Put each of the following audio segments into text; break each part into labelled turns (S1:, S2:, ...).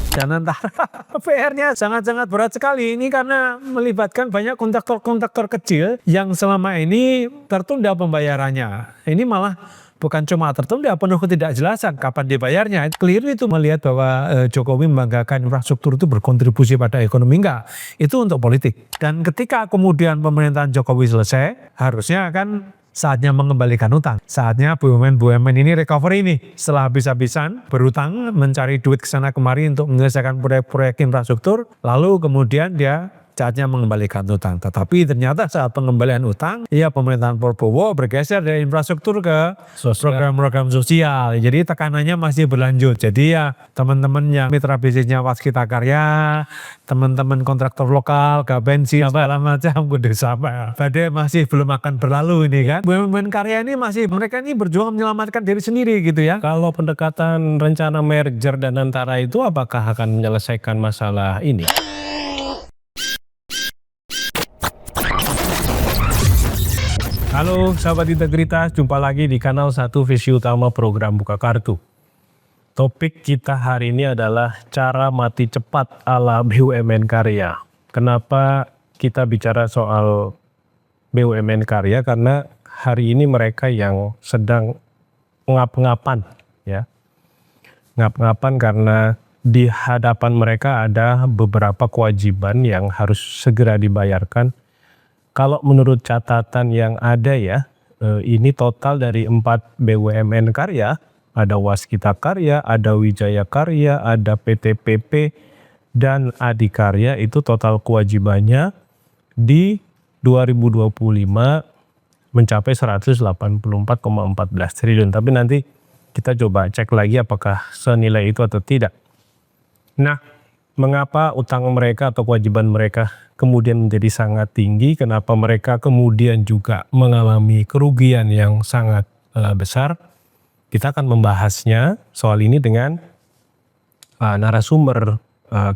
S1: Dan antara PR-nya sangat-sangat berat sekali ini karena melibatkan banyak kontraktor-kontraktor kecil yang selama ini tertunda pembayarannya. Ini malah bukan cuma tertunda, penuh ketidakjelasan kapan dibayarnya. Keliru itu melihat bahwa Jokowi membanggakan infrastruktur itu berkontribusi pada ekonomi, enggak. Itu untuk politik. Dan ketika kemudian pemerintahan Jokowi selesai, harusnya kan saatnya mengembalikan utang. Saatnya BUMN ini recovery nih. Setelah habis-habisan berutang mencari duit kesana kemari untuk menyelesaikan proyek-proyek infrastruktur. Lalu kemudian dia saatnya mengembalikan utang. Tetapi ternyata saat pengembalian utang, ya pemerintahan Prabowo bergeser dari infrastruktur ke program-program sosial. Jadi tekanannya masih berlanjut. Jadi ya teman-teman yang mitra bisnisnya Waskita Karya, teman-teman kontraktor lokal, Gabensi, segala macam, kudu sama. Badai masih belum akan berlalu ini kan. BUMN karya ini masih, mereka ini berjuang menyelamatkan diri sendiri gitu ya.
S2: Kalau pendekatan rencana merger dan antara itu apakah akan menyelesaikan masalah ini? Halo sahabat integritas, jumpa lagi di kanal 1 Visi Utama program Buka Kartu. Topik kita hari ini adalah cara mati cepat ala BUMN karya. Kenapa kita bicara soal BUMN karya? Karena hari ini mereka yang sedang ngap-ngapan, ya. Ngap-ngapan karena di hadapan mereka ada beberapa kewajiban yang harus segera dibayarkan. Kalau menurut catatan yang ada ya, ini total dari 4 BUMN karya, ada Waskita Karya, ada Wijaya Karya, ada PT PP, dan Adikarya, itu total kewajibannya di 2025 mencapai 184,14 triliun. Tapi nanti kita coba cek lagi apakah senilai itu atau tidak. Nah, mengapa utang mereka atau kewajiban mereka kemudian menjadi sangat tinggi? Kenapa mereka kemudian juga mengalami kerugian yang sangat besar? Kita akan membahasnya soal ini dengan narasumber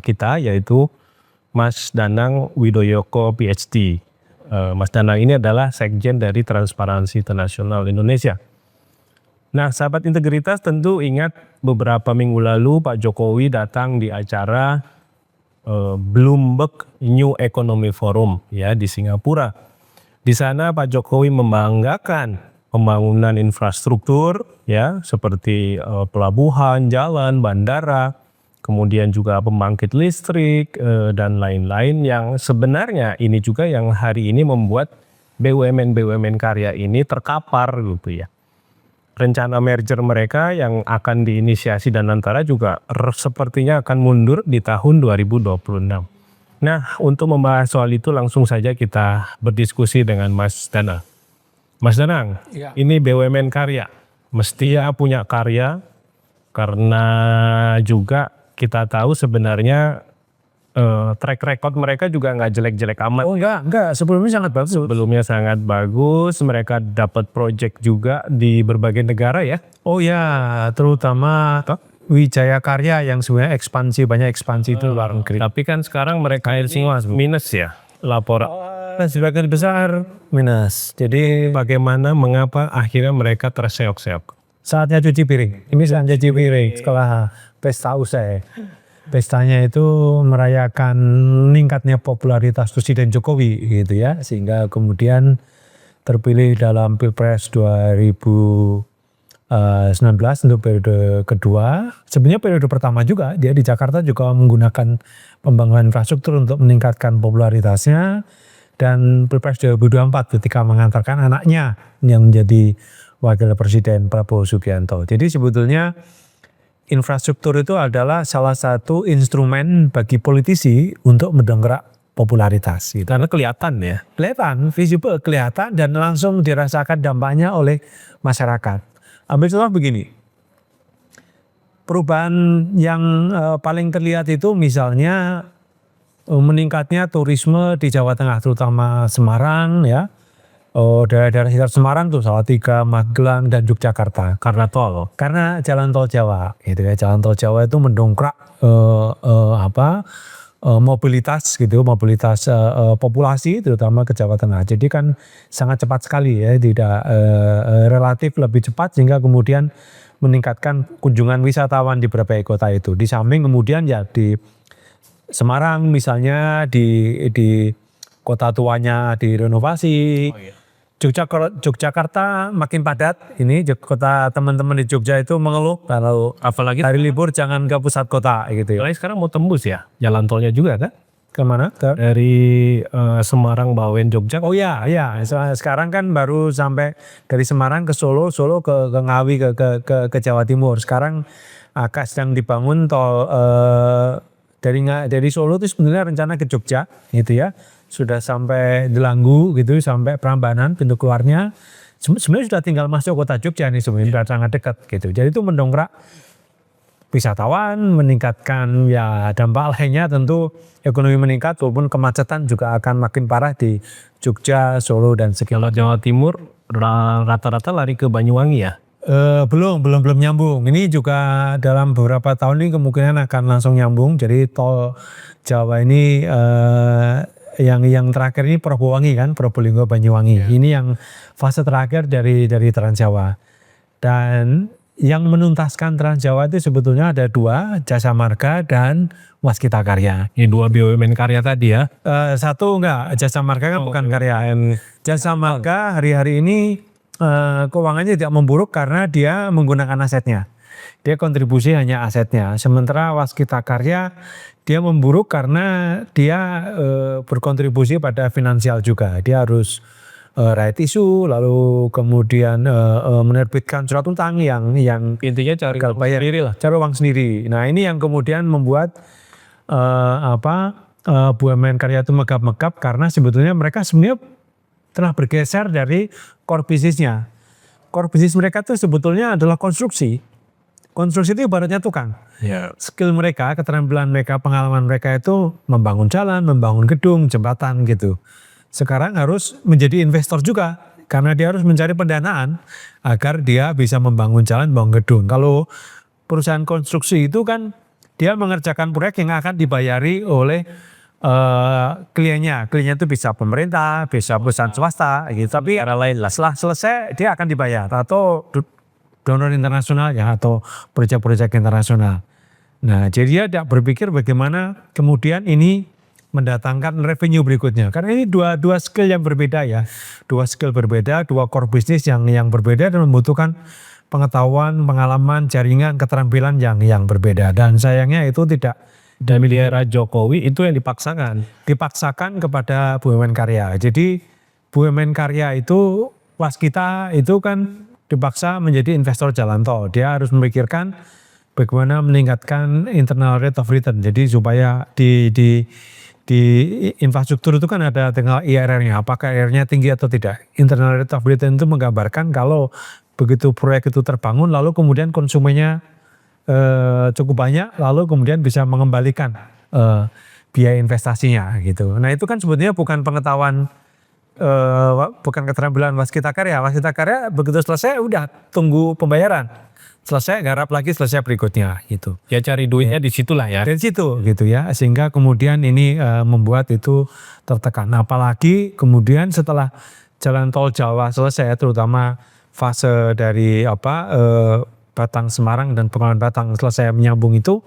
S2: kita, yaitu Mas Danang Widoyoko PhD. Mas Danang ini adalah Sekjen dari Transparansi Internasional Indonesia. Nah, sahabat integritas tentu ingat beberapa minggu lalu Pak Jokowi datang di acara Bloomberg New Economy Forum ya di Singapura. Di sana Pak Jokowi membanggakan pembangunan infrastruktur ya seperti pelabuhan, jalan, bandara, kemudian juga pembangkit listrik dan lain-lain yang sebenarnya ini juga yang hari ini membuat BUMN karya ini terkapar gitu ya. Rencana merger mereka yang akan diinisiasi dan antara juga sepertinya akan mundur di tahun 2026. Nah, untuk membahas soal itu langsung saja kita berdiskusi dengan Mas Danang. Mas Danang, ya. Ini BUMN karya, mesti ya punya karya karena juga kita tahu sebenarnya track record mereka juga nggak jelek-jelek amat.
S1: Oh enggak, sebelumnya sangat bagus.
S2: Sebelumnya sangat bagus, mereka dapat project juga di berbagai negara ya.
S1: Oh ya, terutama Wijaya Karya yang sebenarnya banyak ekspansi itu luar negeri.
S2: Tapi kan sekarang mereka minus ya laporan.
S1: Sebagian besar minus. Jadi
S2: bagaimana, mengapa akhirnya mereka terseok-seok?
S1: Saatnya cuci piring. Ini saatnya cuci piring setelah pesta usai. Pestanya itu merayakan meningkatnya popularitas Presiden Jokowi gitu ya, sehingga kemudian terpilih dalam Pilpres 2019 untuk periode kedua. Sebenarnya periode pertama juga dia di Jakarta juga menggunakan pembangunan infrastruktur untuk meningkatkan popularitasnya, dan Pilpres 2024 ketika mengantarkan anaknya yang menjadi Wakil Presiden Prabowo Subianto. Jadi sebetulnya infrastruktur itu adalah salah satu instrumen bagi politisi untuk mendongkrak popularitas. Gitu.
S2: Karena kelihatan ya.
S1: Kelihatan, visible, kelihatan dan langsung dirasakan dampaknya oleh masyarakat. Ambil contoh begini, perubahan yang paling terlihat itu misalnya meningkatnya turisme di Jawa Tengah, terutama Semarang ya. Daerah-daerah sekitar Semarang tuh Salatiga, Magelang dan Yogyakarta.
S2: Karena tol.
S1: Karena jalan tol Jawa, gitu ya. Jalan tol Jawa itu mendongkrak mobilitas gitu, mobilitas populasi terutama ke Jawa Tengah. Jadi kan sangat cepat sekali ya, tidak relatif lebih cepat sehingga kemudian meningkatkan kunjungan wisatawan di berbagai kota itu. Di samping kemudian ya di Semarang misalnya di kota tuanya direnovasi. Yogyakarta makin padat. Ini kota teman-teman di Jogja itu mengeluh kalau
S2: Apalagi
S1: hari libur jangan ke pusat kota gitu ya.
S2: apalagi sekarang mau tembus ya jalan tolnya juga kan?
S1: Kemana?
S2: Dari Semarang Bawen Jogja.
S1: Oh ya, ya. Sekarang kan baru sampai dari Semarang ke Solo, Solo ke Ngawi ke Jawa Timur. Sekarang sedang dibangun tol dari Solo itu sebenarnya rencana ke Jogja, gitu ya. Sudah sampai Delanggu gitu, sampai Prambanan pintu keluarnya. Sebenarnya sudah tinggal masuk kota Jogja nih sebenarnya, sudah sangat dekat gitu. Jadi itu mendongkrak wisatawan, meningkatkan ya dampak lainnya tentu ekonomi meningkat walaupun kemacetan juga akan makin parah di Jogja, Solo dan
S2: Kalau
S1: sekitar.
S2: Jawa Timur rata-rata lari ke Banyuwangi ya.
S1: Belum nyambung. Ini juga dalam beberapa tahun ini kemungkinan akan langsung nyambung. Jadi tol Jawa ini yang terakhir ini Probowangi kan, Probolinggo Banyuwangi. Ini yang fase terakhir dari Trans Jawa. Dan yang menuntaskan Trans Jawa itu sebetulnya ada dua, Jasa Marga dan Waskita Karya.
S2: Ini 2 BUMN karya tadi ya.
S1: Satu enggak, Jasa Marga kan bukan karya. Jasa Marga hari-hari ini keuangannya tidak memburuk karena dia menggunakan asetnya. Dia kontribusi hanya asetnya. Sementara Waskita Karya dia memburuk karena dia berkontribusi pada finansial juga. Dia harus right issue, lalu kemudian menerbitkan surat utang yang
S2: Intinya cari
S1: gagal bayar.
S2: sendiri lah.
S1: Cari uang sendiri. Nah ini yang kemudian membuat BUMN karya itu megap-megap karena sebetulnya mereka sebenarnya telah bergeser dari core bisnisnya. Core bisnis mereka itu sebetulnya adalah konstruksi. Konstruksi itu ibaratnya tukang.
S2: Ya.
S1: Skill mereka, keterampilan mereka, pengalaman mereka itu membangun jalan, membangun gedung, jembatan gitu. Sekarang harus menjadi investor juga karena dia harus mencari pendanaan agar dia bisa membangun jalan, membangun gedung. Kalau perusahaan konstruksi itu kan dia mengerjakan proyek yang akan dibayari oleh kliennya. Kliennya itu bisa pemerintah, bisa perusahaan swasta gitu. Tapi setelah selesai dia akan dibayar atau donor internasional ya atau proyek-proyek internasional. Nah, jadi dia tidak berpikir bagaimana kemudian ini mendatangkan revenue berikutnya. Karena ini dua skill yang berbeda ya. Dua skill berbeda, dua core bisnis yang berbeda dan membutuhkan pengetahuan, pengalaman, jaringan, keterampilan yang berbeda. Dan sayangnya itu tidak.
S2: Dan di era Jokowi itu yang dipaksakan.
S1: Dipaksakan kepada BUMN karya. Jadi BUMN karya itu Waskita itu kan dipaksa menjadi investor jalan tol. Dia harus memikirkan bagaimana meningkatkan internal rate of return. Jadi supaya di infrastruktur itu kan ada tinggal IRR-nya. Apakah IRR-nya tinggi atau tidak. Internal rate of return itu menggambarkan kalau begitu proyek itu terbangun lalu kemudian konsumennya cukup banyak lalu kemudian bisa mengembalikan biaya investasinya gitu. Nah itu kan sebetulnya bukan pengetahuan bukan keterampilan Waskita Karya. Waskita Karya begitu selesai udah tunggu pembayaran. Selesai garap lagi selesai berikutnya gitu.
S2: Ya cari duitnya di situlah ya.
S1: Dari situ gitu ya. Sehingga kemudian ini membuat itu tertekan. Apalagi kemudian setelah jalan tol Jawa selesai terutama fase dari Batang Semarang dan Pekalongan Batang selesai menyambung itu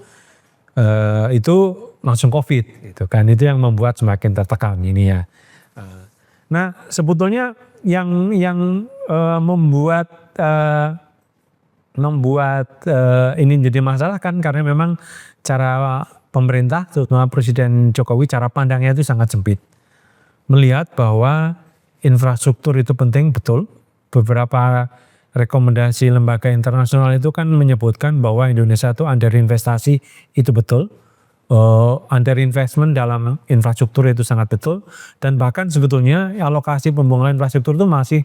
S1: langsung COVID gitu kan. Itu yang membuat semakin tertekan ini ya. Nah sebetulnya yang membuat ini jadi masalah kan karena memang cara pemerintah terutama Presiden Jokowi cara pandangnya itu sangat sempit. Melihat bahwa infrastruktur itu penting betul. Beberapa rekomendasi lembaga internasional itu kan menyebutkan bahwa Indonesia itu underinvestasi, itu betul. Underinvestment dalam infrastruktur itu sangat betul. Dan bahkan sebetulnya alokasi pembangunan infrastruktur itu masih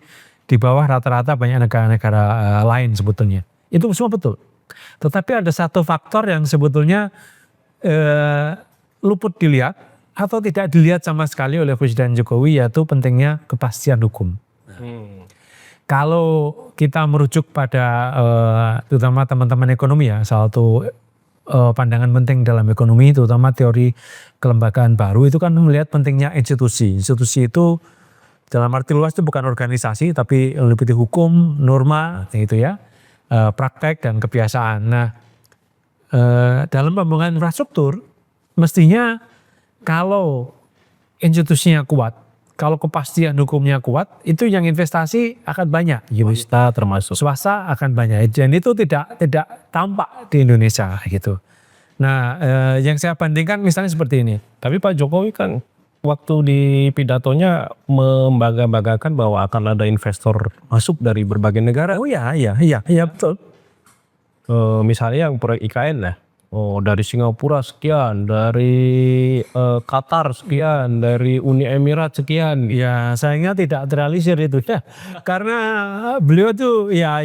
S1: di bawah rata-rata banyak negara-negara lain sebetulnya. Itu semua betul. Tetapi ada satu faktor yang sebetulnya luput dilihat atau tidak dilihat sama sekali oleh Presiden Jokowi, yaitu pentingnya kepastian hukum. Kalau kita merujuk pada terutama teman-teman ekonomi ya, salah satu pandangan penting dalam ekonomi terutama teori kelembagaan baru itu kan melihat pentingnya institusi. Institusi itu dalam arti luas itu bukan organisasi tapi meliputi hukum, norma gitu ya. praktek dan kebiasaan. Nah, dalam pembangunan infrastruktur mestinya kalau institusinya kuat, kalau kepastian hukumnya kuat, itu yang investasi akan banyak.
S2: Swasta termasuk.
S1: Swasta akan banyak. Dan itu tidak tampak di Indonesia gitu. Nah, yang saya bandingkan misalnya seperti ini.
S2: Tapi Pak Jokowi kan waktu di pidatonya membangga-banggakan bahwa akan ada investor masuk dari berbagai negara.
S1: Oh iya betul.
S2: Misalnya yang proyek IKN lah. Oh, dari Singapura sekian, dari Qatar sekian, dari Uni Emirat sekian.
S1: Ya, sayangnya tidak terrealisir itu ya. Karena beliau tuh ya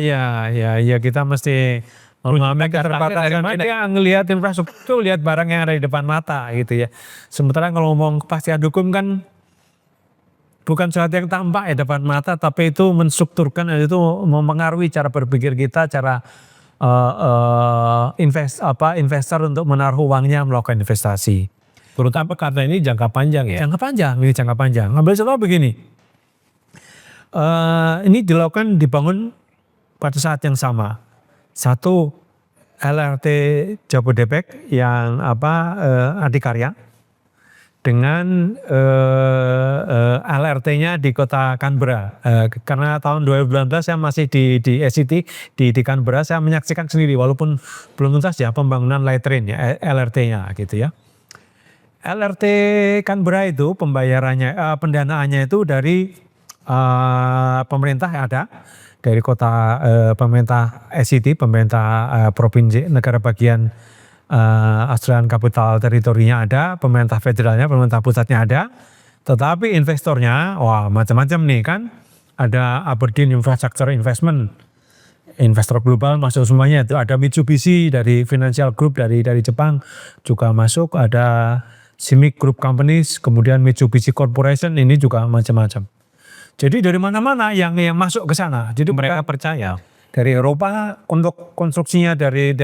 S1: kita mesti memahami keterbatasan dia ngelihat infrastruktur, lihat barang yang ada di depan mata gitu ya. Sementara kalau ngomong kepastian hukum kan bukan sesuatu yang tampak ya depan mata, tapi itu menstrukturkan, itu mempengaruhi cara berpikir kita, cara investor untuk menaruh uangnya melakukan investasi.
S2: Terutama karena ini jangka panjang ya.
S1: Jangka panjang. Ambil contoh begini. Ini dibangun pada saat yang sama. Satu LRT Jabodebek yang adikarya dengan LRT-nya di kota Canberra. Karena tahun 2019 saya masih di SCT di Canberra, saya menyaksikan sendiri walaupun belum tuntas ya pembangunan light rail ya, LRT-nya gitu ya. LRT Canberra itu pendanaannya itu dari pemerintah ada, dari kota pemerintah SCT, pemerintah provinsi negara bagian Australian Capital Territory-nya ada, pemerintah federalnya, pemerintah pusatnya ada, tetapi investornya, wah macam-macam nih kan, ada Aberdeen Infrastructure Investment, investor global masuk semuanya, itu ada Mitsubishi dari Financial Group dari Jepang juga masuk, ada CIMIC Group Companies, kemudian Mitsubishi Corporation, ini juga macam-macam. Jadi dari mana-mana yang masuk ke sana, jadi mereka percaya. Dari Eropa untuk konstruksinya dari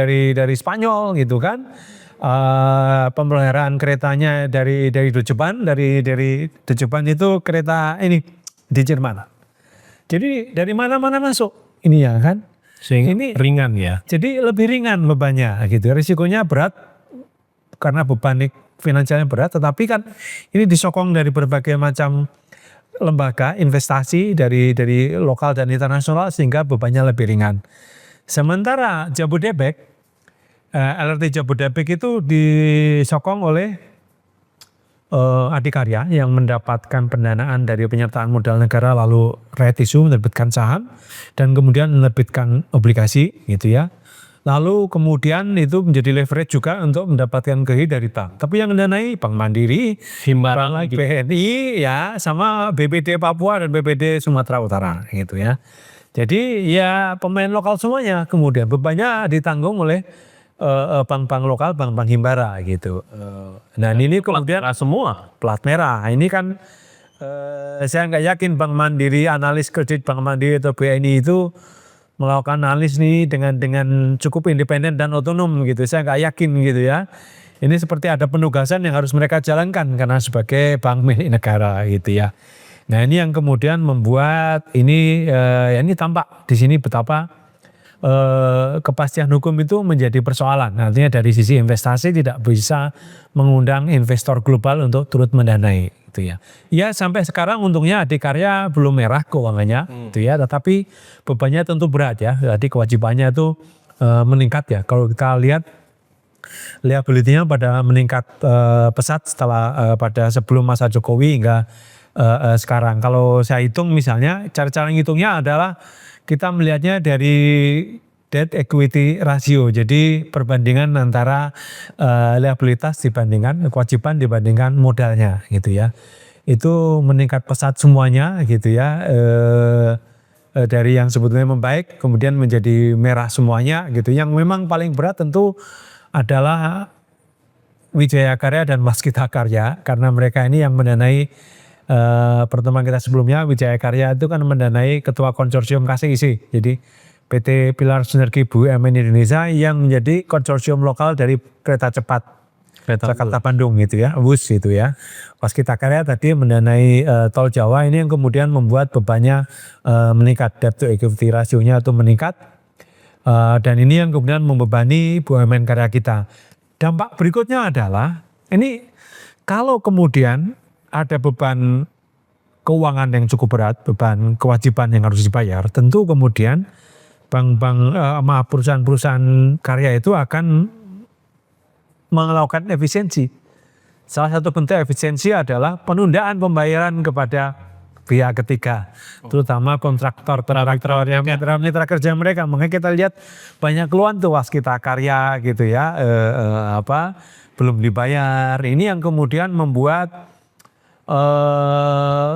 S1: Spanyol gitu kan, pemeliharaan keretanya dari Deutsche Bahn, dari Deutsche Bahn itu kereta ini di Jerman. Jadi dari mana-mana masuk ini ya kan,
S2: Sehingga
S1: ini
S2: ringan ya.
S1: Jadi lebih ringan bebannya gitu, risikonya berat karena beban finansialnya berat, tetapi kan ini disokong dari berbagai macam lembaga investasi dari lokal dan internasional sehingga bebannya lebih ringan. Sementara Jabodebek, LRT Jabodebek itu disokong oleh adikarya yang mendapatkan pendanaan dari penyertaan modal negara, lalu right issue menerbitkan saham dan kemudian menerbitkan obligasi gitu ya. Lalu kemudian itu menjadi leverage juga untuk mendapatkan KRI dari bank. Tapi yang mendanai Bank Mandiri,
S2: Himbara
S1: Bank BNI ya, sama BPD Papua dan BPD Sumatera Utara gitu ya. Jadi ya pemain lokal semuanya, kemudian bebannya ditanggung oleh bank-bank lokal, bank-bank himbara gitu. Nah ini kemudian
S2: semua
S1: plat merah. Ini kan saya nggak yakin Bank Mandiri, analis kredit Bank Mandiri atau BNI itu melakukan analis nih dengan cukup independen dan otonom gitu. Saya nggak yakin gitu ya. Ini seperti ada penugasan yang harus mereka jalankan karena sebagai bank milik negara gitu ya. Nah ini yang kemudian membuat ini tampak di sini betapa kepastian hukum itu menjadi persoalan. Artinya dari sisi investasi tidak bisa mengundang investor global untuk turut mendanai. Gitu ya. Ya sampai sekarang untungnya adikarya belum merah keuangannya, gitu ya. Tetapi bebannya tentu berat ya. Jadi kewajibannya itu meningkat ya. Kalau kita lihat liability-nya pada meningkat pesat setelah pada sebelum masa Jokowi hingga sekarang. Kalau saya hitung misalnya, cara-cara ngitungnya adalah kita melihatnya dari debt equity ratio. Jadi perbandingan antara liabilitas dibandingkan kewajiban dibandingkan modalnya gitu ya. Itu meningkat pesat semuanya gitu ya. Dari yang sebetulnya membaik kemudian menjadi merah semuanya gitu. Yang memang paling berat tentu adalah Wijaya Karya dan Waskita Karya, karena mereka ini yang mendanai pertemuan kita sebelumnya. Wijaya Karya itu kan mendanai ketua konsorsium KCIC. Jadi PT Pilar Sinergi BUMN Indonesia yang menjadi konsorsium lokal dari kereta cepat Jakarta Bandung gitu ya, WUS gitu ya. Waskita Karya tadi mendanai tol Jawa, ini yang kemudian membuat bebannya meningkat, debt to equity ratio-nya itu meningkat. Dan ini yang kemudian membebani BUMN karya kita. Dampak berikutnya adalah ini kalau kemudian ada beban keuangan yang cukup berat, beban kewajiban yang harus dibayar, tentu kemudian perusahaan-perusahaan karya itu akan melakukan efisiensi. Salah satu bentuk efisiensi adalah penundaan pembayaran kepada pihak ketiga, terutama kontraktor yang mitra kerja mereka. Makanya kita lihat banyak keluhan tuh waskita karya gitu ya, belum dibayar. Ini yang kemudian membuat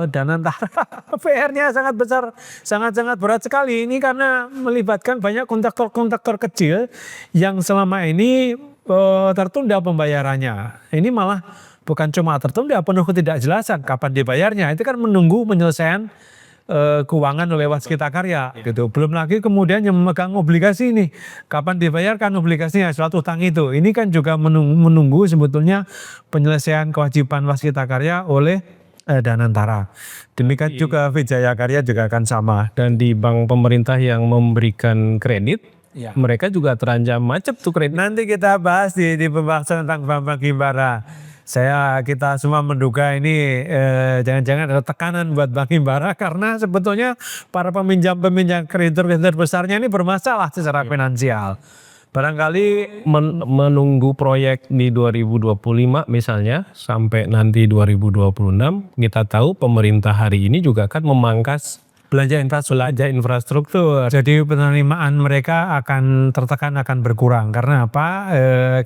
S1: Danantara PR-nya sangat besar, sangat berat sekali. Ini karena melibatkan banyak kontraktor kecil yang selama ini tertunda pembayarannya. Ini malah bukan cuma tertunda, penuh ketidakjelasan kapan dibayarnya. Itu kan menunggu penyelesaian keuangan oleh waskita karya gitu. Belum lagi kemudian yang memegang obligasi ini, kapan dibayarkan obligasinya, suatu utang itu. Ini kan juga menunggu sebetulnya penyelesaian kewajiban waskita karya oleh Danantara. Demikian juga Wijaya Karya juga akan sama.
S2: Dan di bank pemerintah yang memberikan kredit, mereka juga terancam macet tuh kredit.
S1: Nanti kita bahas di pembahasan tentang bank Himbara. Kita semua menduga ini jangan-jangan ada tekanan buat Bank Himbara karena sebetulnya para peminjam kreditur besarnya ini bermasalah secara finansial. Barangkali
S2: menunggu proyek di 2025 misalnya sampai nanti 2026, kita tahu pemerintah hari ini juga akan memangkas
S1: belanja infrastruktur. Jadi penerimaan mereka akan tertekan, akan berkurang. Karena apa?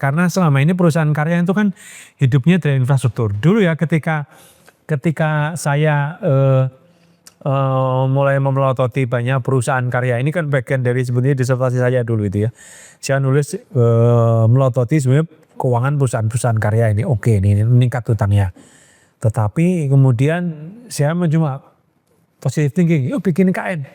S1: Karena selama ini perusahaan karya itu kan hidupnya dari infrastruktur. Dulu ya ketika saya mulai memelototi banyak perusahaan karya, ini kan bagian dari sebetulnya disertasi saya dulu itu ya. Saya nulis melototi sebenarnya keuangan perusahaan karya ini. Oke, ini meningkat utangnya. Tetapi kemudian saya cuma positive thinking, yuk bikin IKN.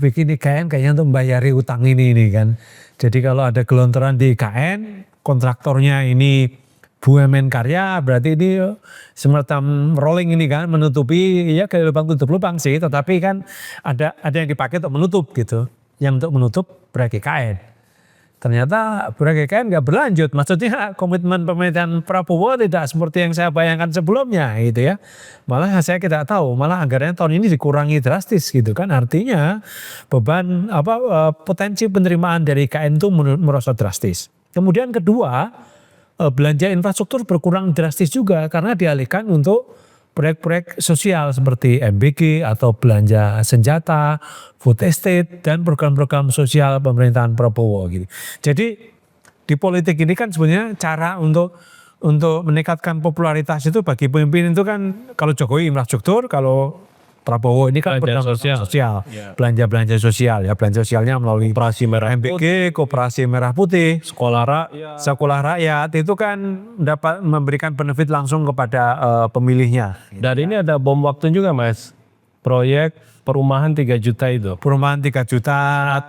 S1: Bikin IKN kayaknya untuk membayari utang ini kan. Jadi kalau ada gelontoran di IKN, kontraktornya ini BUMN karya, berarti ini semacam rolling ini kan, menutupi ya kayak tutup lubang sih, tetapi kan ada yang dipakai untuk menutup gitu. Yang untuk menutup proyek IKN. Ternyata proyek IKN nggak berlanjut. Maksudnya komitmen pemerintahan Prabowo tidak seperti yang saya bayangkan sebelumnya gitu ya. Malah saya tidak tahu, malah anggarannya tahun ini dikurangi drastis gitu kan. Artinya beban potensi penerimaan dari IKN itu merosot drastis. Kemudian kedua, belanja infrastruktur berkurang drastis juga karena dialihkan untuk proyek-proyek sosial seperti MBG atau belanja senjata, food estate, dan program-program sosial pemerintahan Prabowo gitu. Jadi di politik ini kan sebenarnya cara untuk meningkatkan popularitas itu bagi pemimpin itu kan kalau Jokowi infrastruktur, kalau Prabowo ini kan
S2: belanja
S1: sosial. Belanja sosial ya, belanja sosialnya melalui
S2: Koperasi Merah
S1: MBG, Koperasi Merah Putih,
S2: sekolah
S1: rakyat itu kan dapat memberikan benefit langsung kepada pemilihnya.
S2: Dan ini ada bom waktu juga Mas, proyek perumahan 3 juta itu.
S1: Perumahan 3 juta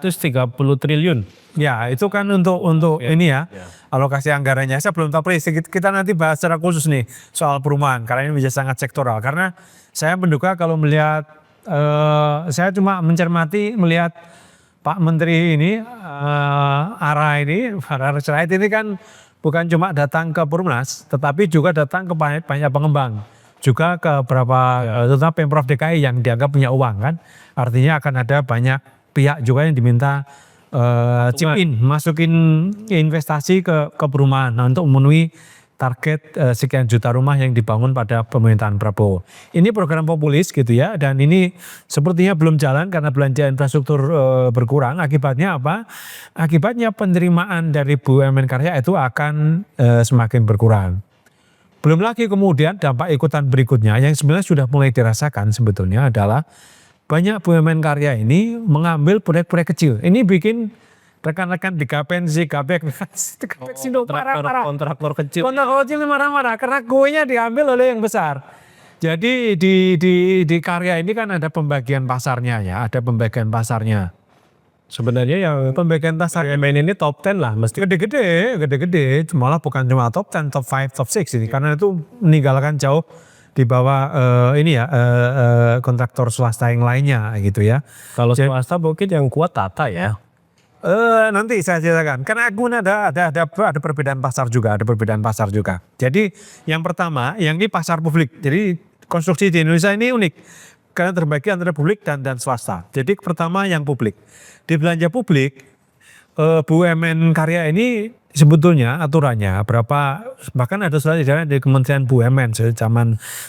S2: 130 triliun.
S1: Ya itu kan untuk ini ya, alokasi anggarannya. Saya belum tahu persis, kita nanti bahas secara khusus nih soal perumahan karena ini bisa sangat sektoral. Karena saya menduga kalau melihat, saya cuma mencermati melihat Pak Menteri ini, Ara Sirait ini kan bukan cuma datang ke Perumnas, tetapi juga datang ke banyak pengembang. Juga ke beberapa, terutama Pemprov DKI yang dianggap punya uang kan. Artinya akan ada banyak pihak juga yang diminta chip in, masukin investasi ke perumahan untuk memenuhi target sekian juta rumah yang dibangun pada pemerintahan Prabowo. Ini program populis gitu ya, dan ini sepertinya belum jalan karena belanja infrastruktur berkurang. Akibatnya apa? Akibatnya penerimaan dari BUMN karya itu akan semakin berkurang. Belum lagi kemudian dampak ikutan berikutnya yang sebenarnya sudah mulai dirasakan sebetulnya adalah banyak BUMN karya ini mengambil proyek-proyek kecil. Ini bikin rekan-rekan di Gapensi, marah-marah.
S2: Kontraktor kecil.
S1: Kontraktor kecil marah-marah karena kuenya diambil oleh yang besar. Jadi di karya ini kan ada pembagian pasarnya ya, ada pembagian pasarnya.
S2: Sebenarnya yang
S1: Pembagian pasar
S2: BUMN ini top 10 lah mesti.
S1: Gede-gede, malah bukan cuma top 10, top 5, top 6 ini. Karena itu meninggalkan jauh di bawah kontraktor swasta yang lainnya gitu ya.
S2: Kalau swasta mungkin yang kuat Tata ya.
S1: Nanti saya ceritakan. Karena aku ada perbedaan pasar juga, Jadi yang pertama, yang ini pasar publik. Jadi konstruksi di Indonesia ini unik karena terbagi antara publik dan swasta. Jadi pertama yang publik. Di belanja publik, BUMN karya ini sebetulnya aturannya berapa, bahkan ada surat edaran dari Kementerian BUMN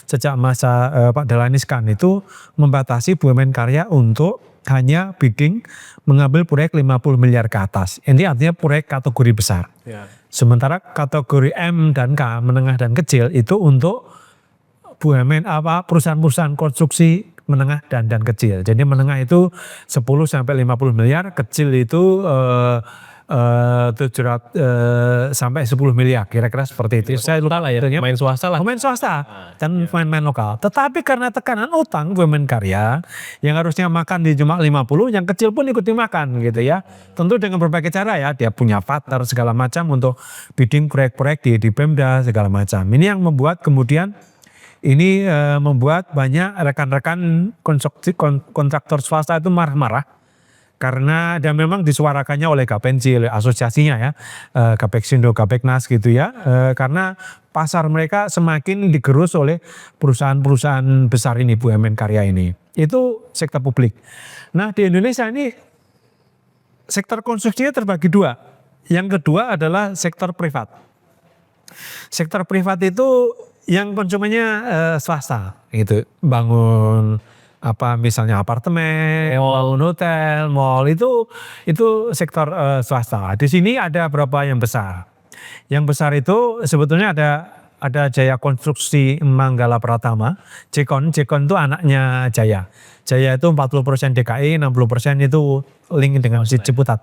S1: sejak masa Pak Dahlan Iskan itu membatasi BUMN karya untuk hanya bidding mengambil proyek 50 miliar ke atas. Ini artinya proyek kategori besar.
S2: Ya.
S1: Sementara kategori M dan K, menengah dan kecil itu untuk BUMN perusahaan-perusahahaan konstruksi menengah dan kecil. Jadi menengah itu 10 sampai 50 miliar, kecil itu 700 sampai 10 miliar, kira-kira seperti itu. Saya lupa lah ya.
S2: Main swasta lah.
S1: Pemain swasta dan pemain lokal. Tetapi karena tekanan utang BUMN karya yang harusnya makan di cuma 50, yang kecil pun ikut dimakan gitu ya. Tentu dengan berbagai cara ya, dia punya partner segala macam untuk bidding proyek-proyek di Pemda segala macam. Ini yang membuat kemudian membuat banyak rekan-rekan kontraktor swasta itu marah-marah. Karena dan memang disuarakannya oleh Gapensi, oleh asosiasinya ya, Gapeksindo, Gapeknas gitu ya, karena pasar mereka semakin digerus oleh perusahaan-perusahaan besar ini, BUMN karya ini. Itu sektor publik. Nah di Indonesia ini sektor konstruksinya terbagi dua. Yang kedua adalah sektor privat. Sektor privat itu yang konsumennya swasta gitu, bangun misalnya apartemen, bangun hotel, mall itu sektor swasta. Di sini ada berapa yang besar. Yang besar itu sebetulnya ada Jaya Konstruksi Manggala Pratama, Jekon itu anaknya Jaya. Jaya itu 40% DKI, 60% itu link dengan Ciputra,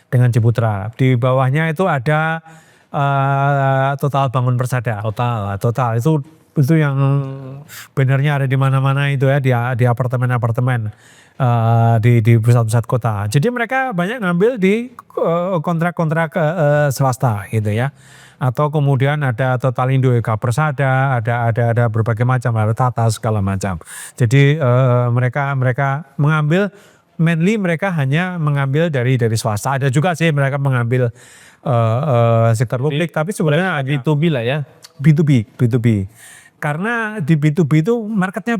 S1: dengan Ciputra. Di bawahnya itu ada Total Bangun Persada. Total itu yang bannernya ada di mana-mana itu ya, di apartemen-apartemen di pusat-pusat kota. Jadi mereka banyak ngambil di kontrak-kontrak swasta gitu ya. Atau kemudian ada Total Indo Eka Persada, ada berbagai macam, ada Tata segala macam. Jadi mereka mengambil, mainly mereka hanya mengambil dari swasta. Ada juga sih mereka mengambil sektor publik, tapi sebenarnya
S2: B2B lah ya.
S1: B2B. Karena di B2B itu marketnya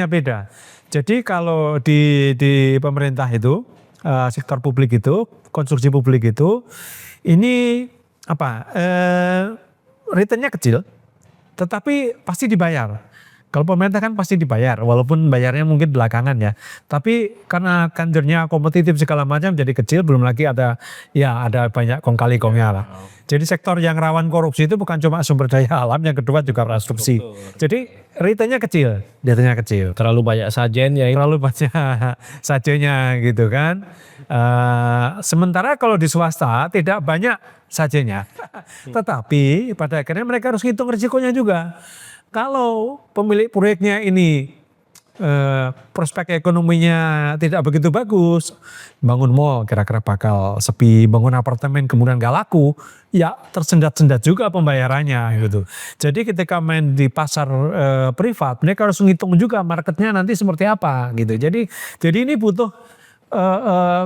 S1: beda. Jadi kalau di pemerintah itu, sektor publik itu, konstruksi publik itu, ini returnnya kecil, tetapi pasti dibayar. Kalau pemerintah kan pasti dibayar, walaupun bayarnya mungkin belakangan ya. Tapi karena kantornya kompetitif segala macam jadi kecil, belum lagi ada banyak kong kali kongnya lah. Jadi sektor yang rawan korupsi itu bukan cuma sumber daya alam, yang kedua juga konstruksi. Jadi returnnya kecil.
S2: Terlalu banyak sajennya.
S1: Gitu kan. Sementara kalau di swasta tidak banyak sajennya. Tetapi pada akhirnya mereka harus hitung risikonya juga. Kalau pemilik proyeknya ini prospek ekonominya tidak begitu bagus, bangun mall kira-kira bakal sepi, bangun apartemen kemudian gak laku, ya tersendat-sendat juga pembayarannya gitu. Jadi ketika main di pasar privat, mereka harus menghitung juga marketnya nanti seperti apa gitu. Jadi ini butuh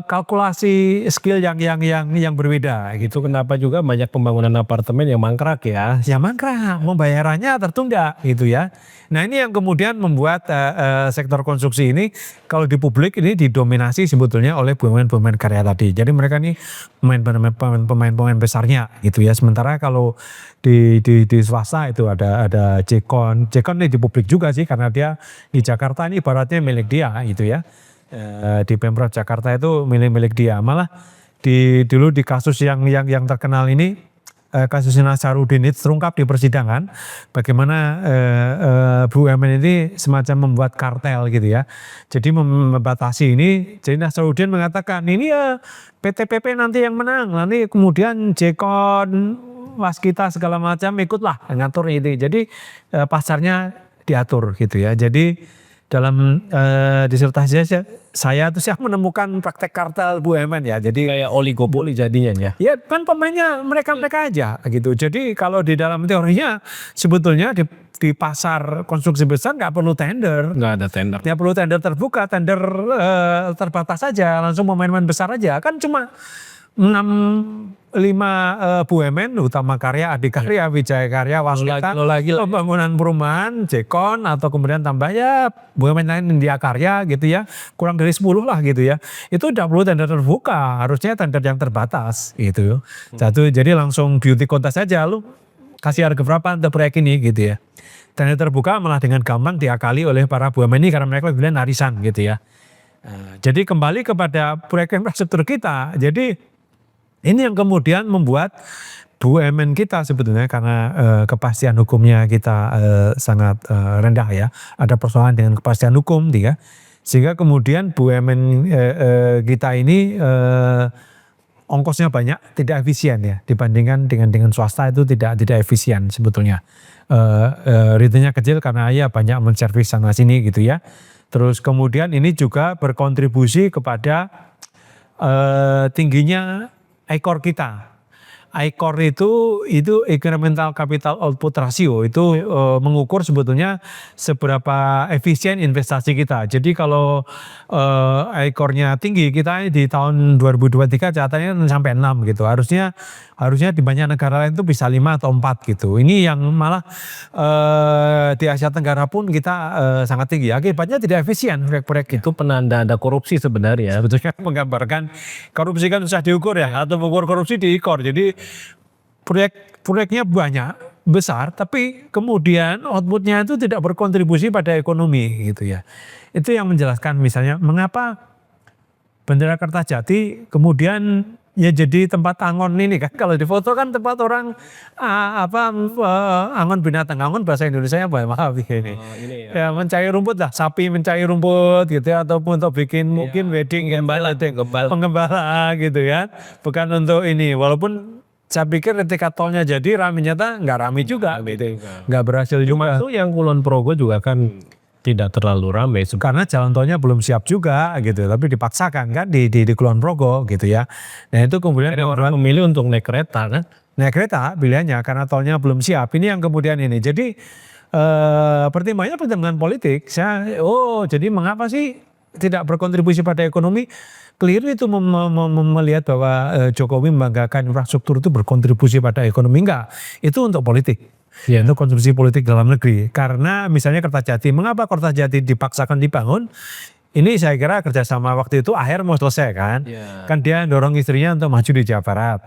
S1: kalkulasi skill yang berbeda gitu.
S2: Kenapa juga banyak pembangunan apartemen yang mangkrak ya?
S1: Ya mangkrak, pembayarannya tertunda gitu ya. Nah ini yang kemudian membuat sektor konstruksi ini kalau di publik ini didominasi sebetulnya oleh BUMN karya tadi. Jadi mereka ini pemain besarnya gitu ya. Sementara kalau di swasta itu ada Jekon ini di publik juga sih, karena dia di Jakarta ini ibaratnya milik dia gitu ya. Di Pemprov Jakarta itu milik dia. Malah dulu di kasus yang terkenal ini, kasus Nasaruddin itu terungkap di persidangan bagaimana BUMN ini semacam membuat kartel gitu ya. Jadi membatasi ini. Jadi Nasaruddin mengatakan ini ya PT PP nanti yang menang, nanti kemudian Jekon, Waskita segala macam ikutlah ngatur itu. Jadi pasarnya diatur gitu ya. Jadi dalam disertasi saya tuh menemukan praktek kartel BUMN ya. Jadi
S2: Kayak oligopoli jadinya ya.
S1: ya kan pemainnya mereka-mereka aja gitu. Jadi kalau di dalam teorinya sebetulnya di pasar konstruksi besar nggak perlu tender.
S2: Nggak ada tender.
S1: Tidak perlu tender terbuka, tender terbatas saja, langsung pemain-pemain besar aja. Kan cuma 5 BUMN, Utama Karya, Adikarya, Wijaya Karya, Waskita, Pembangunan Perumahan, Jekon, atau kemudian tambah ya BUMN lain India Karya gitu ya. Kurang dari 10 lah gitu ya. Itu udah perlu tender terbuka, harusnya tender yang terbatas gitu. Jadi langsung beauty contest saja, lu kasih harga berapa untuk proyek ini gitu ya. Tender terbuka malah dengan gampang diakali oleh para BUMN ini karena mereka bilang arisan gitu ya. Jadi kembali kepada proyek infrastruktur kita. Jadi ini yang kemudian membuat BUMN kita sebetulnya karena kepastian hukumnya kita sangat rendah ya. Ada persoalan dengan kepastian hukum ya. Sehingga kemudian BUMN kita ini ongkosnya banyak, tidak efisien ya. Dibandingkan dengan swasta itu tidak efisien sebetulnya. Returnnya kecil karena ya banyak menservis sana sini gitu ya. Terus kemudian ini juga berkontribusi kepada tingginya ICOR kita. ICOR itu incremental capital output ratio, itu mengukur sebetulnya seberapa efisien investasi kita. Jadi kalau ICOR-nya tinggi, kita di tahun 2023 catatannya sampai 6 gitu. Harusnya di banyak negara lain itu bisa 5 atau 4 gitu. Ini yang malah di Asia Tenggara pun kita sangat tinggi. Akibatnya tidak efisien proyek-proyek
S2: Itu penanda ada korupsi sebenarnya.
S1: Sebetulnya menggambarkan korupsi kan susah diukur ya, atau mengukur korupsi di ICOR. Jadi proyeknya banyak, besar, tapi kemudian outputnya itu tidak berkontribusi pada ekonomi gitu ya. Itu yang menjelaskan misalnya mengapa Bendera Kertajati kemudian ya jadi tempat angon ini kan. Kalau di foto kan tempat orang angon binatang. Angon bahasa Indonesia apa ya, maaf ini. Ya mencari rumput lah, sapi mencari rumput gitu ya, ataupun untuk bikin mungkin wedding penggembala gitu ya. Bukan untuk ini, walaupun saya pikir ketika tolnya jadi rame, nyata nggak rame juga gitu. Nggak berhasil juga.
S2: Itu yang Kulon Progo juga kan tidak terlalu ramai.
S1: Karena jalan tolnya belum siap juga gitu, tapi dipaksakan kan di Kulon Progo gitu ya. Nah itu kemudian
S2: orang memilih untuk naik kereta kan.
S1: Naik kereta pilihannya karena tolnya belum siap. Ini yang kemudian ini. Jadi pertimbangan politik. Jadi mengapa sih tidak berkontribusi pada ekonomi? Keliru itu melihat bahwa Jokowi membanggakan infrastruktur itu berkontribusi pada ekonomi. Enggak, itu untuk politik. Ya, untuk konsumsi politik dalam negeri. Karena misalnya Kertajati, mengapa Kertajati dipaksakan dibangun? Ini saya kira kerjasama waktu itu akhir mau selesai kan. Kan dia dorong istrinya untuk maju di Jawa Barat.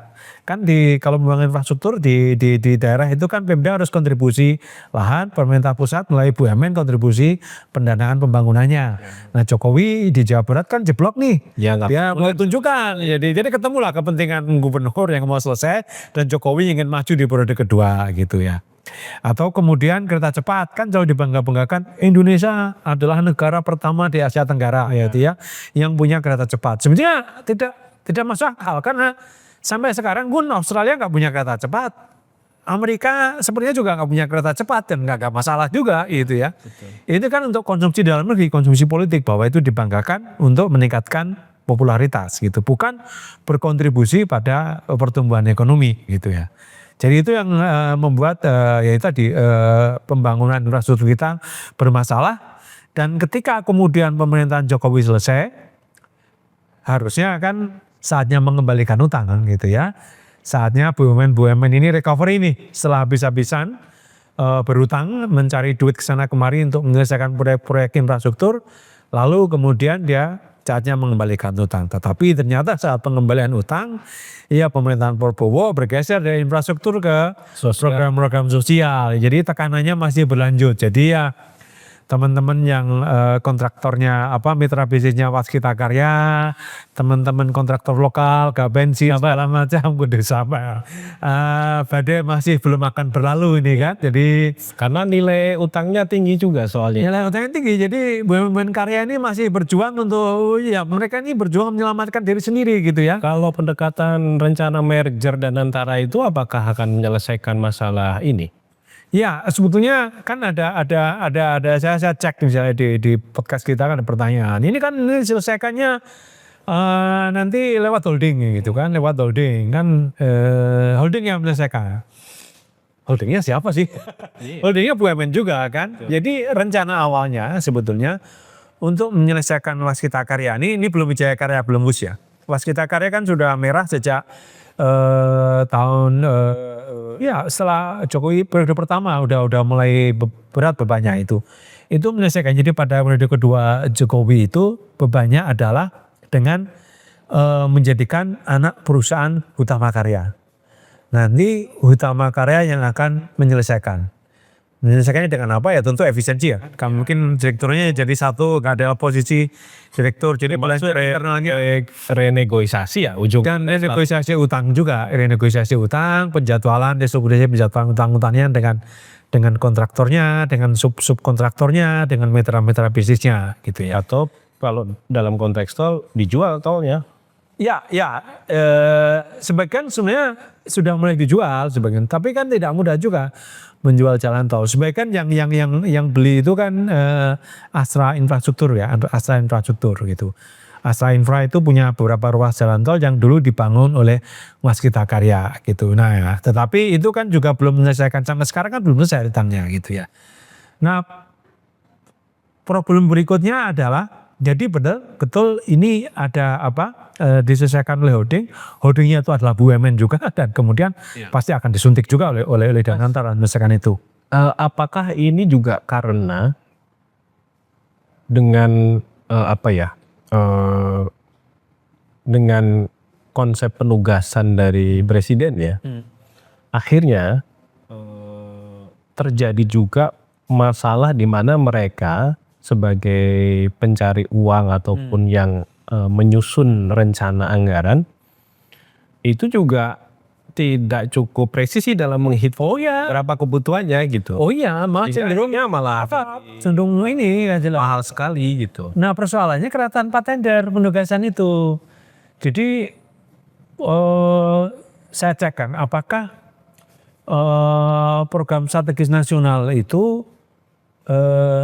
S1: Kan kalau membangun infrastruktur di daerah itu kan Pemda harus kontribusi lahan, pemerintah pusat melalui BUMN kontribusi pendanaan pembangunannya. Nah Jokowi di Jawa Barat kan jeblok nih. Dia mulai tunjukkan. Jadi ketemulah kepentingan gubernur yang mau selesai dan Jokowi ingin maju di periode kedua gitu ya. Atau kemudian kereta cepat, kan jauh dibangga-banggakan Indonesia adalah negara pertama di Asia Tenggara ya, yang punya kereta cepat. Sebenarnya tidak masuk akal karena sampai sekarang pun Australia nggak punya kereta cepat, Amerika sebenarnya juga nggak punya kereta cepat dan nggak masalah juga gitu ya. Itu kan untuk konsumsi dalam negeri, konsumsi politik, bahwa itu dibanggakan untuk meningkatkan popularitas gitu, bukan berkontribusi pada pertumbuhan ekonomi gitu ya. Jadi itu yang membuat pembangunan infrastruktur kita bermasalah. Dan ketika kemudian pemerintahan Jokowi selesai, harusnya kan saatnya mengembalikan utang kan gitu ya. Saatnya BUMN ini recovery nih setelah habis-habisan berutang mencari duit kesana kemari untuk menyelesaikan proyek-proyek infrastruktur. Lalu kemudian dia saatnya mengembalikan utang. Tetapi ternyata saat pengembalian utang, ya pemerintahan Prabowo bergeser dari infrastruktur ke program-program sosial. Jadi tekanannya masih berlanjut. Jadi ya teman-teman yang kontraktornya mitra bisnisnya Waskita Karya, teman-teman kontraktor lokal, Gabensi segala macam gede sama. Badai masih belum akan berlalu ini kan. Jadi
S2: karena nilai utangnya tinggi juga soalnya.
S1: Nilai utangnya tinggi. Jadi BUMN Karya ini masih berjuang untuk mereka ini berjuang menyelamatkan diri sendiri gitu ya.
S2: Kalau pendekatan rencana merger dan antara itu apakah akan menyelesaikan masalah ini?
S1: Ya, sebetulnya kan ada saya cek misalnya di podcast kita kan ada pertanyaan. Ini kan ini selesaikannya nanti lewat holding gitu kan, lewat holding kan holding yang menyelesaikan. Holdingnya siapa sih? Holdingnya BUMN juga kan. Jadi rencana awalnya sebetulnya untuk menyelesaikan Waskita Karya ini belum Wijaya Karya, belum WUS ya. Waskita Karya kan sudah merah sejak tahun ya setelah Jokowi periode pertama udah mulai berat bebannya itu menyelesaikan. Jadi pada periode kedua Jokowi itu bebannya adalah dengan menjadikan anak perusahaan Hutama Karya. Nanti Hutama Karya yang akan menyelesaikannya dengan apa ya, tentu efisiensi ya. Kan mungkin direkturnya jadi satu, nggak ada posisi direktur, jadi internalnya
S2: renegosiasi ya ujung.
S1: dan renegosiasi utang juga, renegosiasi utang, penjadwalan, distribusi penjadwalan utang-utangnya dengan kontraktornya, dengan subkontraktornya, dengan mitra-mitra bisnisnya gitu ya.
S2: Atau kalau dalam konteks tol dijual tolnya.
S1: Ya, sebagian sebenarnya sudah mulai dijual sebagian, tapi kan tidak mudah juga menjual jalan tol. Sebagian yang beli itu kan Astra Infrastruktur ya, Astra Infrastruktur gitu. Astra Infra itu punya beberapa ruas jalan tol yang dulu dibangun oleh Waskita Karya gitu. Nah, ya, tetapi itu kan juga belum menyelesaikan, sampai sekarang kan belum selesai utangnya gitu ya. Nah, problem berikutnya adalah jadi betul ini ada diselesaikan oleh holdingnya itu adalah BUMN juga, dan kemudian pasti akan disuntik juga oleh Danantar menyelesaikan itu.
S2: Apakah ini juga karena dengan dengan konsep penugasan dari presiden ya, akhirnya terjadi juga masalah di mana mereka sebagai pencari uang ataupun yang menyusun rencana anggaran itu juga tidak cukup presisi dalam menghitung berapa kebutuhannya gitu.
S1: Oh iya,
S2: cenderungnya malah
S1: cenderung ini
S2: mahal sekali gitu.
S1: Nah, persoalannya keratan tender penugasan itu. Jadi saya cek kan apakah program strategis nasional itu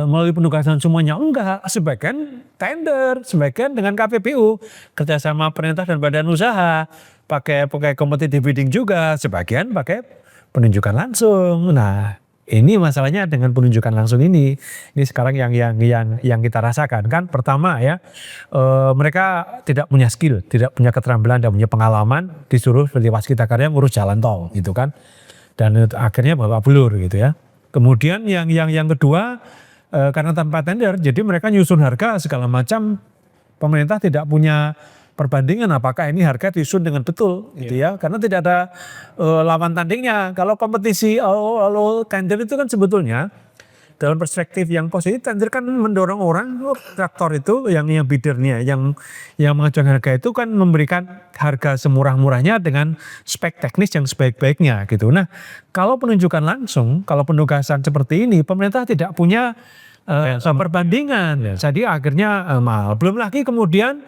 S1: melalui penugasan semuanya? Enggak, sebagian tender, sebagian dengan KPPU, kerjasama pemerintah dan badan usaha, pakai competitive bidding juga, sebagian pakai penunjukan langsung. Nah, ini masalahnya dengan penunjukan langsung ini sekarang yang kita rasakan kan. Pertama ya, mereka tidak punya skill, tidak punya keterampilan, tidak punya pengalaman, disuruh seperti Waskita Karya ngurus jalan tol gitu kan, dan akhirnya babak belur gitu ya. Kemudian yang kedua, karena tanpa tender, jadi mereka nyusun harga segala macam, pemerintah tidak punya perbandingan apakah ini harga disusun dengan betul gitu ya, karena tidak ada lawan tandingnya. Kalau kompetisi tender itu kan sebetulnya dalam perspektif yang positif, tender kan mendorong orang, kontraktor itu yang biddernya, yang mengajukan harga itu kan memberikan harga semurah-murahnya dengan spek teknis yang sebaik-baiknya gitu. Nah, kalau penunjukan langsung, kalau penugasan seperti ini, pemerintah tidak punya perbandingan, jadi akhirnya mahal. Belum lagi kemudian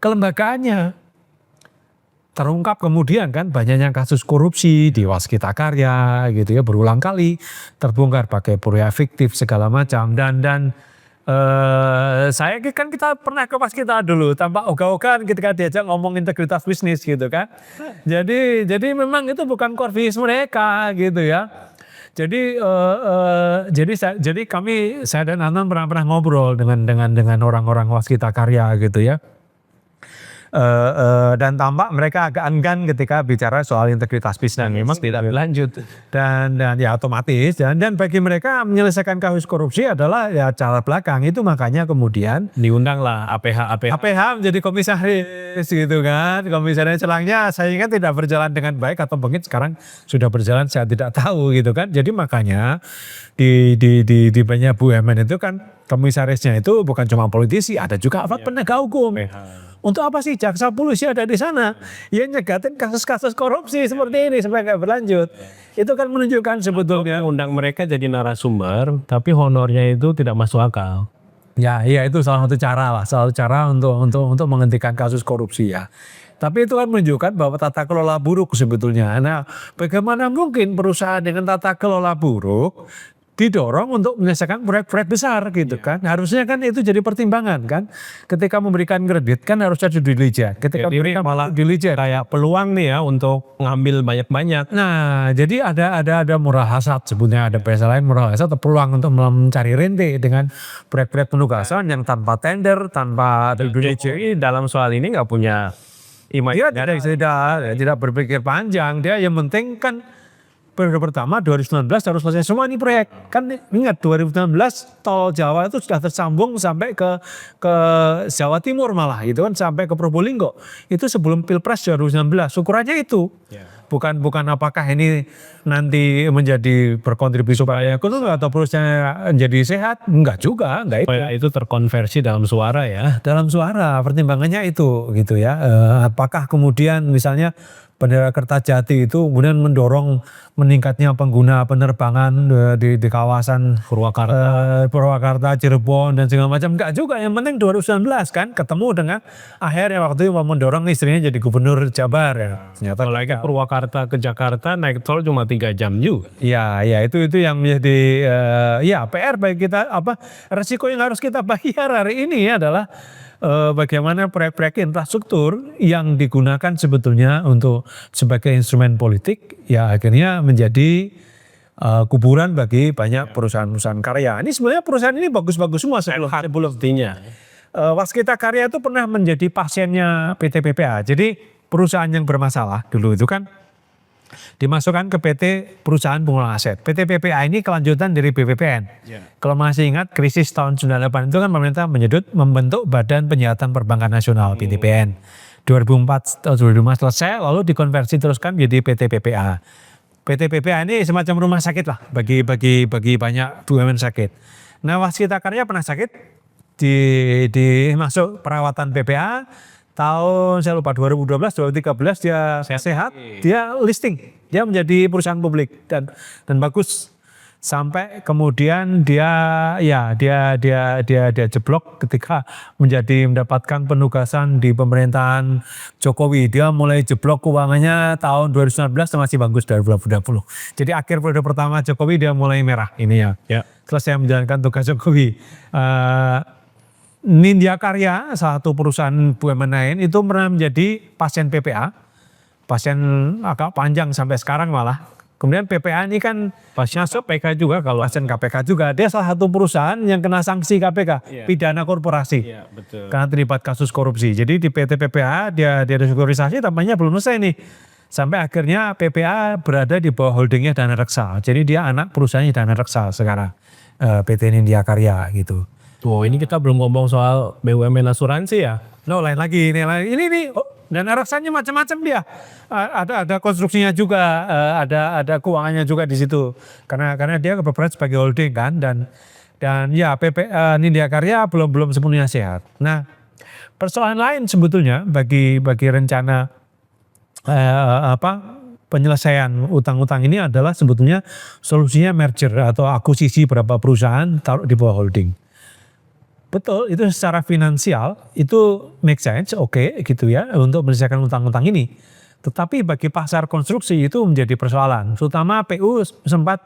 S1: kelembagaannya terungkap, kemudian kan banyaknya kasus korupsi di Waskita Karya gitu ya, berulang kali terbongkar pakai proyek fiktif segala macam, dan saya kan kita pernah ke Waskita dulu tampak ogah-ogahan ketika diajak ngomong integritas bisnis gitu kan. Jadi memang itu bukan core business mereka gitu ya. Jadi saya dan Anton pernah ngobrol dengan orang-orang Waskita Karya gitu ya. Dan tampak mereka agak enggan ketika bicara soal integritas bisnis.
S2: Memang tidak berlanjut.
S1: Dan ya otomatis dan bagi mereka menyelesaikan kasus korupsi adalah ya cara belakang itu, makanya kemudian
S2: diundanglah
S1: APH menjadi komisaris gitu kan. Komisaris selangnya saya ingat tidak berjalan dengan baik atau mungkin sekarang sudah berjalan, saya tidak tahu gitu kan. Jadi makanya di banyak BUMN itu kan komisarisnya itu bukan cuma politisi, ada juga penegak hukum. Untuk apa sih jaksa polisi ada di sana? Ya nyegatin kasus-kasus korupsi seperti ini supaya nggak berlanjut. Itu kan menunjukkan sebetulnya
S2: undang mereka jadi narasumber, tapi honornya itu tidak masuk akal.
S1: Ya, itu salah satu cara lah, untuk menghentikan kasus korupsi ya. Tapi itu kan menunjukkan bahwa tata kelola buruk sebetulnya. Nah, bagaimana mungkin perusahaan dengan tata kelola buruk didorong untuk menyelesaikan proyek-proyek besar gitu kan. Harusnya kan itu jadi pertimbangan kan. Ketika memberikan kredit kan harusnya due diligence. Ketika
S2: Jadi
S1: memberikan
S2: malah
S1: due diligence.
S2: kayak peluang nih ya untuk ngambil banyak-banyak.
S1: Nah, jadi ada moral hazard sebetulnya, ada bahasa lain moral hazard atau peluang untuk mencari rente dengan proyek-proyek penugasan yang tanpa tender, tanpa due diligence.
S2: Jadi dalam soal ini nggak punya
S1: Dia tidak berpikir panjang, dia yang penting kan periode pertama 2019 harus selesai semua ini proyek. Kan ingat 2019 tol Jawa itu sudah tersambung sampai ke Jawa Timur malah gitu kan, sampai ke Probolinggo. Itu sebelum Pilpres 2019. Ukurannya itu. Bukan apakah ini nanti menjadi berkontribusi supaya atau perusahaan jadi sehat, enggak juga, enggak itu.
S2: supaya itu terkonversi dalam suara ya.
S1: Dalam suara pertimbangannya itu gitu ya. Apakah kemudian misalnya Bandara Kertajati itu kemudian mendorong meningkatnya pengguna penerbangan di kawasan Purwakarta, Cirebon dan segala macam, enggak juga. Yang penting 2019 kan ketemu dengan akhirnya waktu itu mau mendorong istrinya jadi gubernur Jabar ya. Ternyata
S2: Apalagi Purwakarta ke Jakarta naik tol cuma 3 jam juga.
S1: ya itu yang menjadi PR bagi kita, resiko yang harus kita bayar hari ini adalah bagaimana proyek-proyek infrastruktur yang digunakan sebetulnya untuk sebagai instrumen politik ya akhirnya menjadi kuburan bagi banyak perusahaan-perusahaan karya. Ini sebenarnya perusahaan ini bagus-bagus semua sebelum Waskita Karya itu pernah menjadi pasiennya PT PPA. Jadi perusahaan yang bermasalah dulu itu kan dimasukkan ke PT Perusahaan Pengelola Aset. PT PPA ini kelanjutan dari BPPN. Kalau masih ingat krisis tahun 98 itu kan pemerintah membentuk Badan Penyihatan Perbankan Nasional BTPN. 2004 atau 2005 selesai lalu dikonversi teruskan menjadi PT PPA. PT PPA ini semacam rumah sakit lah bagi banyak BUMN sakit. Nah, Waskita Karya pernah sakit di masuk perawatan PPA. Tahun saya lupa 2012, 2013 dia sehat, dia listing, dia menjadi perusahaan publik dan bagus sampai kemudian dia jeblok ketika mendapatkan penugasan di pemerintahan Jokowi. Dia mulai jeblok keuangannya tahun 2019 masih bagus dari 2020. Jadi akhir periode pertama Jokowi dia mulai merah ini ya. Selesai menjalankan tugas Jokowi. Nindya Karya, satu perusahaan BUMN lain itu pernah menjadi pasien PPA, pasien agak panjang sampai sekarang malah. Kemudian PPA ini kan pasien KPK juga, kalau pasien KPK juga. Dia salah satu perusahaan yang kena sanksi KPK, pidana korporasi, karena terlibat kasus korupsi. Jadi di PT PPA dia restrukturisasi, tampaknya belum selesai nih. Sampai akhirnya PPA berada di bawah holdingnya Dana Reksa. Jadi dia anak perusahaannya Dana Reksa sekarang, PT Nindya Karya gitu.
S2: Ini kita belum ngomong soal BUMN asuransi ya.
S1: Lain lagi ini dan raksanya macam-macam dia. Ada konstruksinya juga, ada keuangannya juga di situ. Karena dia berperan sebagai holding kan dan ya Nindya Karya belum sepenuhnya sehat. Nah, persoalan lain sebetulnya bagi rencana penyelesaian utang-utang ini adalah sebetulnya solusinya merger atau akuisisi beberapa perusahaan taruh di bawah holding. Betul, itu secara finansial itu make sense, oke gitu ya untuk menyelesaikan utang-utang ini. Tetapi bagi pasar konstruksi itu menjadi persoalan. Terutama PU sempat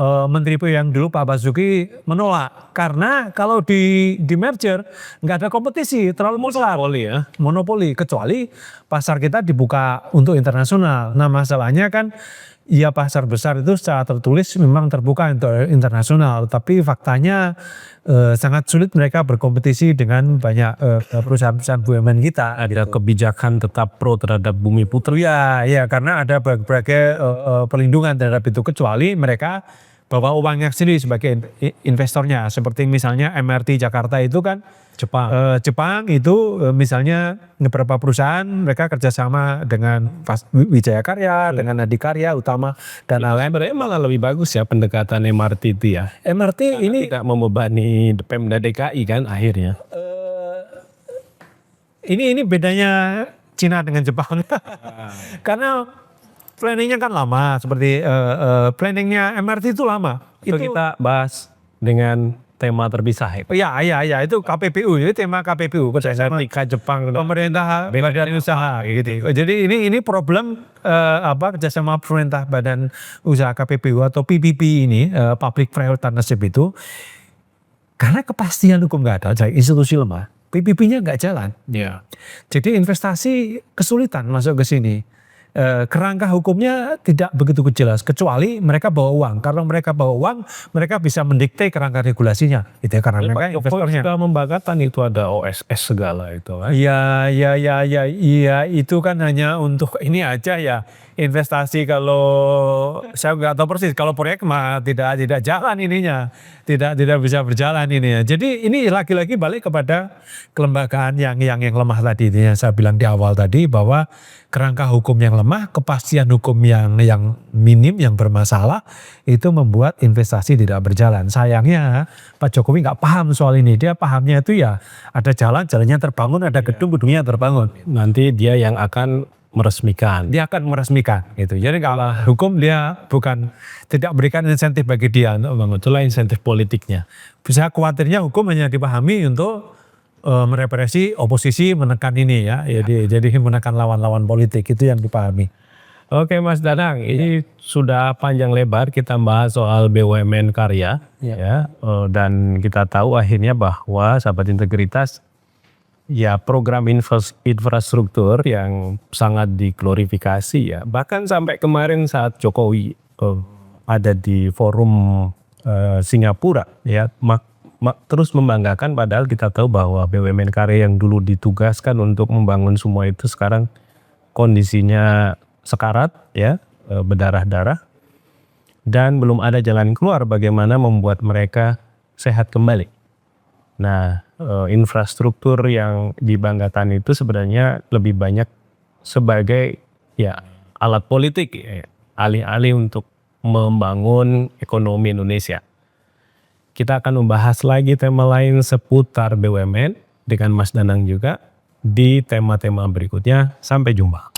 S1: Menteri PU yang dulu Pak Basuki menolak karena kalau di merger nggak ada kompetisi, terlalu besar. Monopoli, kecuali pasar kita dibuka untuk internasional. Nah, masalahnya kan ya pasar besar itu secara tertulis memang terbuka untuk internasional, tapi faktanya sangat sulit mereka berkompetisi dengan banyak perusahaan-perusahaan BUMN kita.
S2: Ada kebijakan tetap pro terhadap bumi putri.
S1: Ya karena ada berbagai perlindungan terhadap itu, kecuali mereka bawa uangnya sendiri sebagai investornya. Seperti misalnya MRT Jakarta itu kan Jepang itu misalnya beberapa perusahaan mereka kerjasama dengan Wijaya Karya, dengan Adikarya, Utama dan lain-lain.
S2: Sebenarnya malah lebih bagus ya pendekatan MRT itu ya.
S1: MRT
S2: karena
S1: ini
S2: tidak membebani Pemda DKI kan akhirnya.
S1: Ini bedanya Cina dengan Jepang. Karena planningnya kan lama, seperti planningnya MRT itu lama.
S2: Itu kita bahas dengan tema terpisah itu.
S1: Iya itu KPPU, itu tema KPPU
S2: Sertika Jepang
S1: pemerintah badan usaha gitu. Jadi ini problem kerjasama pemerintah badan usaha KPPU atau PPP ini, Public Private Partnership itu, karena kepastian hukum nggak ada, institusi lemah, PPP-nya nggak jalan.
S2: Ya.
S1: Jadi investasi kesulitan masuk ke sini. Kerangka hukumnya tidak begitu jelas, kecuali mereka bawa uang. Karena mereka bawa uang, mereka bisa mendikte kerangka regulasinya. Itu karena mereka investornya.
S2: Sudah membanggakan itu ada OSS segala itu kan.
S1: Iya, itu kan hanya untuk ini aja ya. Investasi kalau saya nggak tahu persis, kalau proyek mah tidak jalan ininya, tidak bisa berjalan ininya. Jadi ini lagi-lagi balik kepada kelembagaan yang lemah tadi, yang saya bilang di awal tadi, bahwa kerangka hukum yang lemah, kepastian hukum yang minim, yang bermasalah, itu membuat investasi tidak berjalan. Sayangnya Pak Jokowi nggak paham soal ini. Dia pahamnya itu ya ada jalannya terbangun, ada gedungnya terbangun.
S2: Nanti dia yang akan meresmikan.
S1: Dia akan meresmikan gitu. Jadi kalau hukum dia tidak berikan insentif bagi dia untuk membangun.
S2: Itulah insentif politiknya.
S1: Bisa khawatirnya hukum hanya dipahami untuk merepresi oposisi, menekan ini ya. Jadi menekan lawan-lawan politik, itu yang dipahami.
S2: Oke Mas Danang, ini sudah panjang lebar kita bahas soal BUMN karya ya. Dan kita tahu akhirnya bahwa sahabat integritas, ya program infrastruktur yang sangat diglorifikasi ya. Bahkan sampai kemarin saat Jokowi ada di forum Singapura ya, terus membanggakan, padahal kita tahu bahwa BUMN karya yang dulu ditugaskan untuk membangun semua itu sekarang kondisinya sekarat ya, berdarah-darah, dan belum ada jalan keluar bagaimana membuat mereka sehat kembali. Nah, infrastruktur yang dibanggakan itu sebenarnya lebih banyak sebagai ya alat politik, alih-alih untuk membangun ekonomi Indonesia. Kita akan membahas lagi tema lain seputar BUMN dengan Mas Danang juga di tema-tema berikutnya. Sampai jumpa.